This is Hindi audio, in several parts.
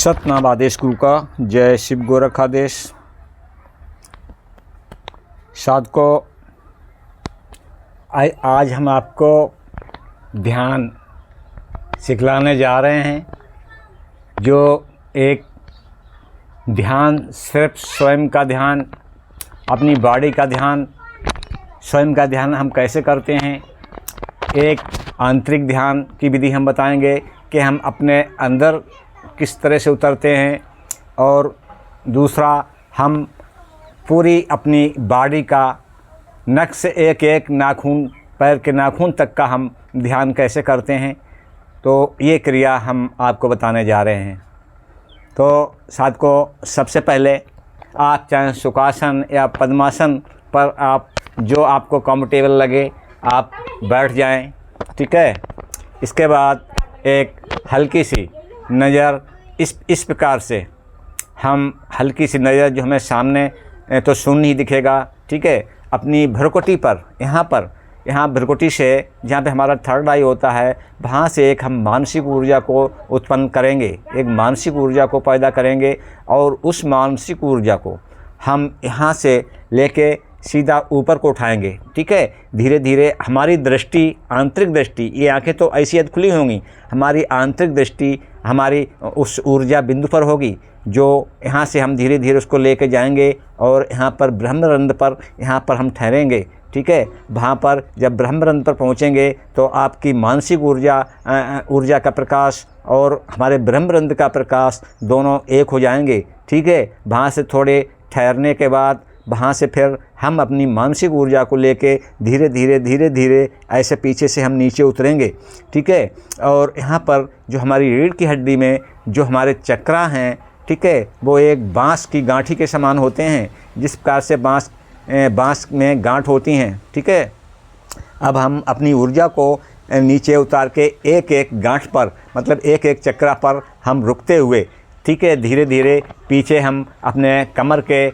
सतनाम आदेश गुरु का। जय शिव गोरखादेश। साधकों, आज हम आपको ध्यान सिखलाने जा रहे हैं। जो एक ध्यान सिर्फ स्वयं का ध्यान, अपनी बॉडी का ध्यान, स्वयं का ध्यान हम कैसे करते हैं। एक आंतरिक ध्यान की विधि हम बताएंगे कि हम अपने अंदर किस तरह से उतरते हैं, और दूसरा हम पूरी अपनी बॉडी का नख से एक एक नाखून, पैर के नाखून तक का हम ध्यान कैसे करते हैं। तो ये क्रिया हम आपको बताने जा रहे हैं। तो साधकों, सबसे पहले आप चाहे सुखासन या पद्मासन पर आप जो आपको कंफर्टेबल लगे आप बैठ जाएं, ठीक है। इसके बाद एक हल्की सी नज़र इस प्रकार से, हम हल्की सी नज़र जो हमें सामने तो शून्य ही दिखेगा, ठीक है। अपनी भ्रुकुटी पर, यहाँ भ्रुकुटी से जहाँ पे हमारा थर्ड आई होता है, वहाँ से एक हम मानसिक ऊर्जा को उत्पन्न करेंगे, एक मानसिक ऊर्जा को पैदा करेंगे, और उस मानसिक ऊर्जा को हम यहाँ से लेके सीधा ऊपर को उठाएंगे, ठीक है। धीरे धीरे हमारी दृष्टि, आंतरिक दृष्टि, ये आंखें तो ऐसी खुली होंगी, हमारी आंतरिक दृष्टि हमारी उस ऊर्जा बिंदु पर होगी, जो यहाँ से हम धीरे धीरे उसको लेके जाएंगे और यहाँ पर ब्रह्मरंध्र पर, यहाँ पर हम ठहरेंगे, ठीक है। वहाँ पर जब ब्रह्मरंध्र पर पहुँचेंगे तो आपकी मानसिक ऊर्जा का प्रकाश और हमारे ब्रह्मरंध्र का प्रकाश दोनों एक हो जाएंगे, ठीक है। वहाँ से थोड़े ठहरने के बाद वहाँ से फिर हम अपनी मानसिक ऊर्जा को लेके धीरे धीरे ऐसे पीछे से हम नीचे उतरेंगे, ठीक है। और यहाँ पर जो हमारी रीढ़ की हड्डी में जो हमारे चक्रा हैं, ठीक है, वो एक बांस की गांठी के समान होते हैं, जिस प्रकार से बांस में गांठ होती हैं, ठीक है। अब हम अपनी ऊर्जा को नीचे उतार के एक एक गांठ पर, मतलब एक एक चक्रा पर हम रुकते हुए, ठीक है, धीरे धीरे पीछे हम अपने कमर के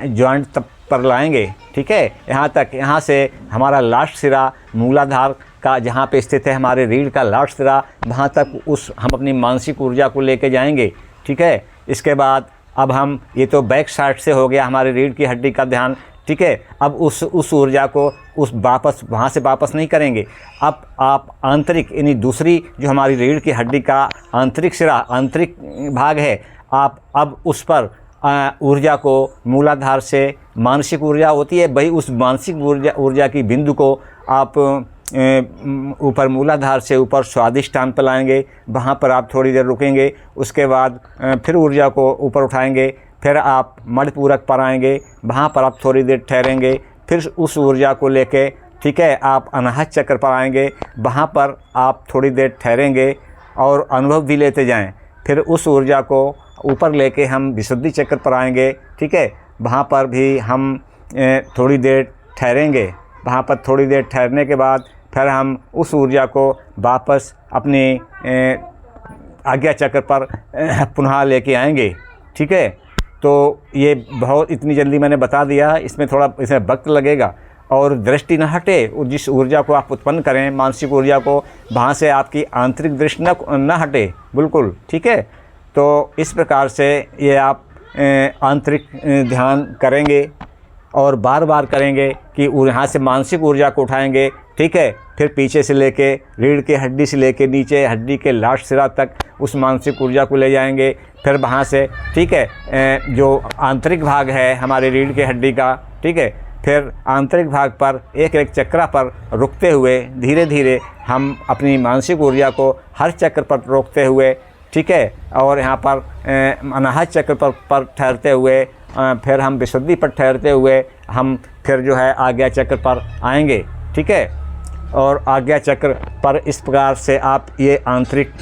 जॉइंट तक पर लाएंगे, ठीक है। यहाँ से हमारा लास्ट सिरा मूलाधार का जहाँ पे स्थित है, हमारे रीढ़ का लास्ट सिरा, वहाँ तक हम अपनी मानसिक ऊर्जा को लेके जाएंगे, ठीक है। इसके बाद अब हम, ये तो बैक साइड से हो गया हमारे रीढ़ की हड्डी का ध्यान, ठीक है। अब उस ऊर्जा को वहाँ से वापस नहीं करेंगे। अब आप आंतरिक, यानी दूसरी जो हमारी रीढ़ की हड्डी का आंतरिक सिरा, आंतरिक भाग है, आप अब उस पर ऊर्जा को, मूलाधार से मानसिक ऊर्जा होती है, वही उस मानसिक ऊर्जा की बिंदु को आप ऊपर मूलाधार से ऊपर स्वादिष्ठान पर लाएंगे। वहाँ पर आप थोड़ी देर रुकेंगे, उसके बाद फिर ऊर्जा को ऊपर उठाएंगे, फिर आप मणिपूरक पर आएंगे, वहाँ पर आप थोड़ी देर ठहरेंगे, फिर उस ऊर्जा को लेके, ठीक है, आप अनाहत चक्र पर आएंगे, वहाँ पर आप थोड़ी देर ठहरेंगे और अनुभव भी लेते जाएं। फिर उस ऊर्जा को ऊपर लेके हम विशुद्धि चक्र पर आएंगे, ठीक है। वहाँ पर भी हम थोड़ी देर ठहरेंगे। वहाँ पर थोड़ी देर ठहरने के बाद फिर हम उस ऊर्जा को वापस अपने आज्ञा चक्र पर पुनः लेके आएंगे, ठीक है। तो ये बहुत, इतनी जल्दी मैंने बता दिया, इसमें वक्त लगेगा, और दृष्टि न हटे। जिस ऊर्जा को आप उत्पन्न करें, मानसिक ऊर्जा को, वहाँ से आपकी आंतरिक दृष्टि न हटे, बिल्कुल, ठीक है। तो इस प्रकार से ये आप आंतरिक ध्यान करेंगे और बार बार करेंगे कि यहाँ से मानसिक ऊर्जा को उठाएंगे, ठीक है। फिर पीछे से लेके रीढ़ की हड्डी से लेके नीचे हड्डी के लास्ट सिरा तक उस मानसिक ऊर्जा को ले जाएंगे। फिर वहाँ से, ठीक है, जो आंतरिक भाग है हमारे रीढ़ की हड्डी का, ठीक है, फिर आंतरिक भाग पर एक एक चक्रा पर रुकते हुए धीरे धीरे हम अपनी मानसिक ऊर्जा को हर चक्र पर रोकते हुए, ठीक है, और यहाँ पर अनाहत चक्र पर ठहरते हुए, फिर हम विशुद्धि पर ठहरते हुए हम फिर जो है आज्ञा चक्र पर आएंगे, ठीक है। और आज्ञा चक्र पर इस प्रकार से आप ये आंतरिक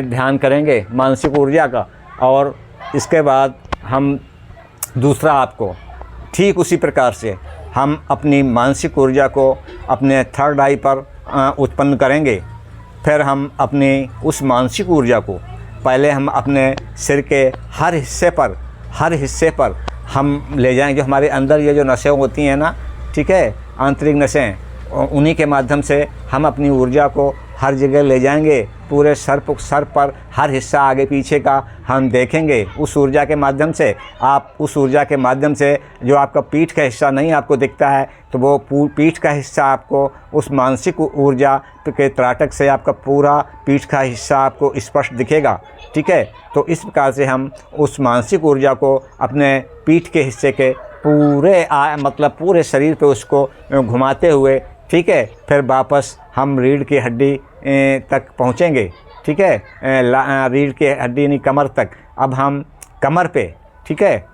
ध्यान करेंगे मानसिक ऊर्जा का। और इसके बाद हम दूसरा, आपको ठीक उसी प्रकार से हम अपनी मानसिक ऊर्जा को अपने थर्ड आई पर उत्पन्न करेंगे। फिर हम अपनी उस मानसिक ऊर्जा को पहले हम अपने सिर के हर हिस्से पर हम ले जाएंगे। जो हमारे अंदर ये जो नसें होती हैं ना, ठीक है, आंतरिक नसें, उन्हीं के माध्यम से हम अपनी ऊर्जा को हर जगह ले जाएंगे, पूरे सर पर हर हिस्सा आगे पीछे का हम देखेंगे उस ऊर्जा के माध्यम से। आप उस ऊर्जा के माध्यम से जो आपका पीठ का हिस्सा नहीं आपको दिखता है, तो वो पीठ का हिस्सा आपको उस मानसिक ऊर्जा के त्राटक से आपका पूरा पीठ का हिस्सा आपको स्पष्ट दिखेगा। ठीक है, तो इस प्रकार से हम उस मानसिक ऊर्जा को अपने पीठ के हिस्से के पूरे मतलब पूरे शरीर पे उसको घुमाते हुए, ठीक है, फिर वापस हम रीढ़ की हड्डी तक पहुँचेंगे। ठीक है, रीढ़ की हड्डी नहीं, कमर तक। अब हम कमर पे, ठीक है,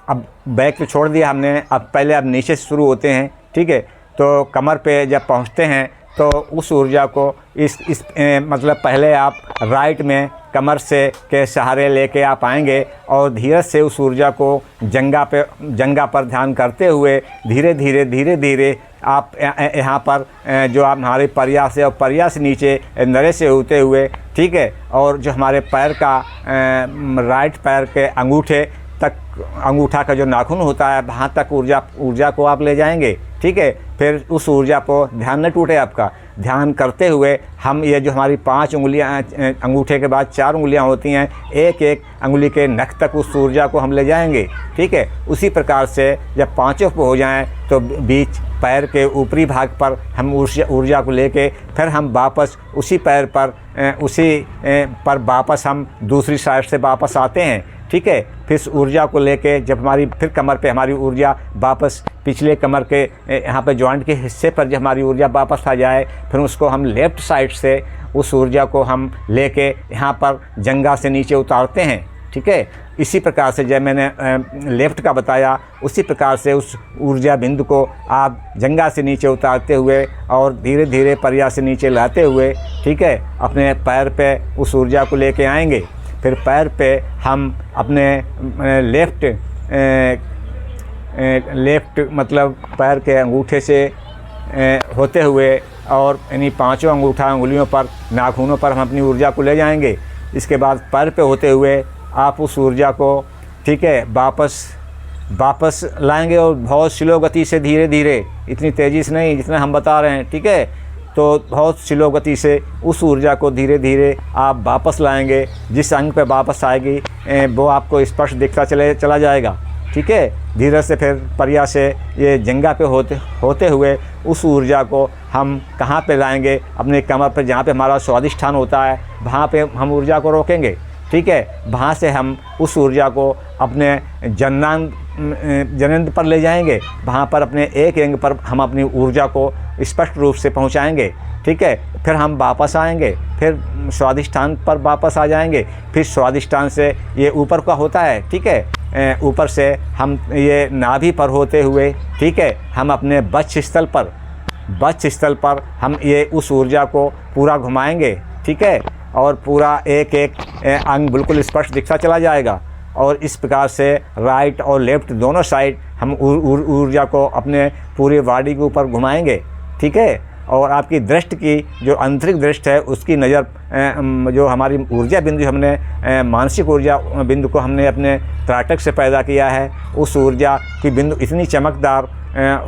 अब बैक तो छोड़ दिया हमने, अब नीचे से शुरू होते हैं। ठीक है, तो कमर पे जब पहुँचते हैं तो उस ऊर्जा को मतलब पहले आप राइट में कमर से के सहारे लेके आप आएंगे और धीरे से उस ऊर्जा को जंघा पर ध्यान करते हुए धीरे धीरे आप यहाँ पर जो आप हमारे परिया से और परिया से नीचे नरे से होते हुए, ठीक है, और जो हमारे पैर का राइट पैर के अंगूठे तक, अंगूठा का जो नाखून होता है वहाँ तक ऊर्जा को आप ले जाएंगे। ठीक है, फिर उस ऊर्जा को ध्यान न टूटे आपका, ध्यान करते हुए हम ये जो हमारी 5 उंगलियां, अंगूठे के बाद 4 उंगलियां होती हैं, एक एक अंगुली के नख तक उस ऊर्जा को हम ले जाएंगे। ठीक है, उसी प्रकार से जब 5 हो जाएं तो बीच पैर के ऊपरी भाग पर हम ऊर्जा को लेके फिर हम वापस उसी पैर पर वापस हम दूसरी साइड से वापस आते हैं। ठीक है, फिर इस ऊर्जा को लेके जब फिर कमर पे हमारी ऊर्जा वापस पिछले कमर के यहाँ पे जॉइंट के हिस्से पर जब हमारी ऊर्जा वापस आ जाए, फिर उसको हम लेफ़्ट साइड से उस ऊर्जा को हम लेके यहाँ पर जंघा से नीचे उतारते हैं। ठीक है, इसी प्रकार से जब मैंने लेफ़्ट का बताया, उसी प्रकार से उस ऊर्जा बिंदु को आप जंघा से नीचे उतारते हुए और धीरे धीरे परिया से नीचे लाते हुए, ठीक है, अपने पैर पे उस ऊर्जा को लेके आएंगे। फिर पैर पे हम अपने लेफ़्ट मतलब पैर के अंगूठे से होते हुए और यानी 5 अंगुलियों पर, नाखूनों पर हम अपनी ऊर्जा को ले जाएंगे। इसके बाद पैर पे होते हुए आप उस ऊर्जा को, ठीक है, वापस लाएंगे और बहुत स्लो गति से, धीरे धीरे, इतनी तेज़ी से नहीं जितना हम बता रहे हैं। ठीक है, तो बहुत स्लो गति से उस ऊर्जा को धीरे धीरे आप वापस लाएंगे। जिस अंग पे वापस आएगी वो आपको स्पष्ट दिखता चला जाएगा। ठीक है, धीरे से फिर परिया से ये जंघा पे होते हुए उस ऊर्जा को हम कहाँ पे लाएंगे, अपने कमर पर जहाँ पे हमारा स्वादिष्ठान होता है वहाँ पे हम ऊर्जा को रोकेंगे। ठीक है, वहाँ से हम उस ऊर्जा को अपने जनेंद्र पर ले जाएंगे, वहाँ पर अपने एक अंग पर हम अपनी ऊर्जा को स्पष्ट रूप से पहुँचाएंगे। ठीक है, फिर हम वापस आएंगे, फिर स्वादिष्ठान पर वापस आ जाएंगे। फिर स्वादिष्ठान से ये ऊपर का होता है, ठीक है, ऊपर से हम ये नाभि पर होते हुए, ठीक है, हम अपने वक्ष स्थल पर हम ये उस ऊर्जा को पूरा घुमाएंगे। ठीक है, और पूरा एक एक अंग बिल्कुल स्पष्ट दिखता चला जाएगा। और इस प्रकार से राइट और लेफ़्ट दोनों साइड हम ऊर्जा को अपने पूरे बॉडी के ऊपर घुमाएंगे। ठीक है, और आपकी दृष्टि की जो आंतरिक दृष्टि है उसकी नज़र, जो हमारी ऊर्जा बिंदु हमने मानसिक ऊर्जा बिंदु को हमने अपने त्राटक से पैदा किया है, उस ऊर्जा की बिंदु इतनी चमकदार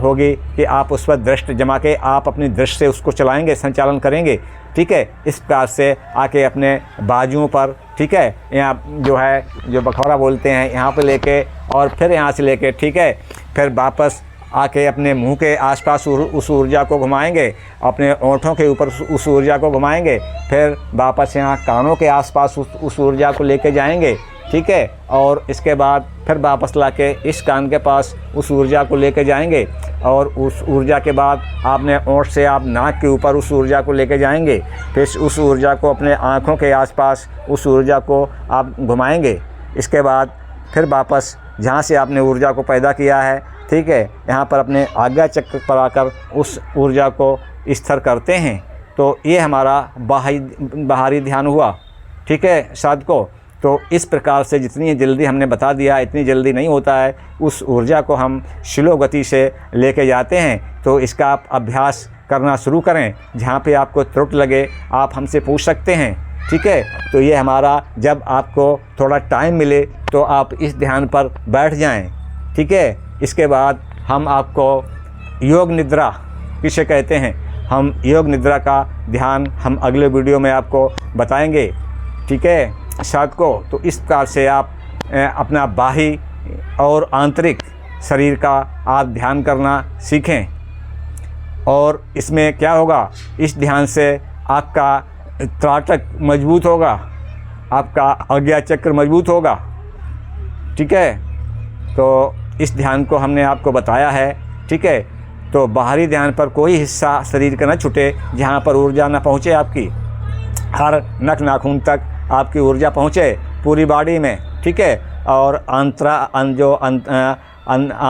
होगी कि आप उस पर दृष्टि जमा के आप अपनी दृष्टि से उसको चलाएंगे, संचालन करेंगे। ठीक है, इस प्रकार से आके अपने बाजुओं पर, ठीक है, यहाँ जो बखौरा बोलते हैं, यहाँ पे लेके और फिर यहाँ से लेके, ठीक है, फिर वापस आके अपने मुंह के आसपास उस ऊर्जा को घुमाएंगे, अपने ओंठों के ऊपर उस ऊर्जा को घुमाएंगे, फिर वापस यहाँ कानों के आसपास उस ऊर्जा को लेके जाएंगे। ठीक है, और इसके बाद फिर वापस लाके इस कान के पास उस ऊर्जा को लेके जाएंगे और उस ऊर्जा के बाद आपने ओंठ से आप नाक के ऊपर उस ऊर्जा को लेके जाएंगे। फिर उस ऊर्जा को अपने आँखों के आसपास उस ऊर्जा को आप घुमाएंगे। इसके बाद फिर वापस जहाँ से आपने ऊर्जा को पैदा किया है, ठीक है, यहाँ पर अपने आज्ञा चक्र पर आकर उस ऊर्जा को स्थिर करते हैं। तो ये हमारा बाहरी ध्यान हुआ। ठीक है साधकों, तो इस प्रकार से जितनी जल्दी हमने बता दिया, इतनी जल्दी नहीं होता है। उस ऊर्जा को हम स्लो गति से लेके जाते हैं। तो इसका आप अभ्यास करना शुरू करें। जहाँ पे आपको त्रुटि लगे आप हमसे पूछ सकते हैं। ठीक है, तो ये हमारा, जब आपको थोड़ा टाइम मिले तो आप इस ध्यान पर बैठ जाएं। ठीक है, इसके बाद हम आपको योग निद्रा किसे कहते हैं, हम योग निद्रा का ध्यान हम अगले वीडियो में आपको बताएंगे, ठीक है साथ को। तो इस प्रकार से आप अपना बाह्य और आंतरिक शरीर का आप ध्यान करना सीखें। और इसमें क्या होगा, इस ध्यान से आपका त्राटक मजबूत होगा, आपका आज्ञा चक्र मजबूत होगा, ठीक है। तो इस ध्यान को हमने आपको बताया है, ठीक है। तो बाहरी ध्यान पर कोई हिस्सा शरीर का न छूटे जहाँ पर ऊर्जा न पहुँचे, आपकी हर नख नाखून तक आपकी ऊर्जा पहुँचे पूरी बॉडी में, ठीक है। और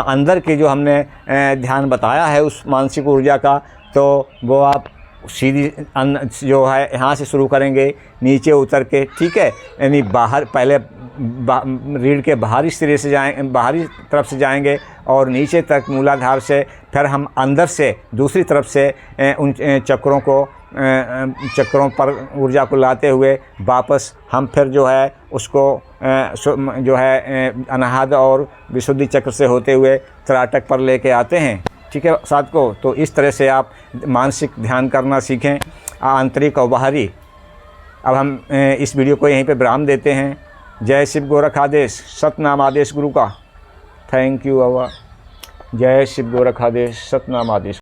अंदर की जो हमने ध्यान बताया है उस मानसिक ऊर्जा का, तो वो आप सीधी जो है यहाँ से शुरू करेंगे नीचे उतर के, ठीक है। यानी बाहर पहले रीढ़ के बाहरी सिरे से बाहरी तरफ से जाएंगे और नीचे तक मूलाधार से, फिर हम अंदर से दूसरी तरफ से उन चक्रों पर ऊर्जा को लाते हुए वापस हम फिर जो है उसको जो है अनाहत और विशुद्धि चक्र से होते हुए त्राटक पर लेके आते हैं, ठीक है साथ को। तो इस तरह से आप मानसिक ध्यान करना सीखें, आंतरिक और बाहरी। अब हम इस वीडियो को यहीं पे विराम देते हैं। जय शिव गोरखादेश, सतनाम आदेश गुरु का। थैंक यू बाबा। जय शिव गोरखादेश, सतनाम आदेश।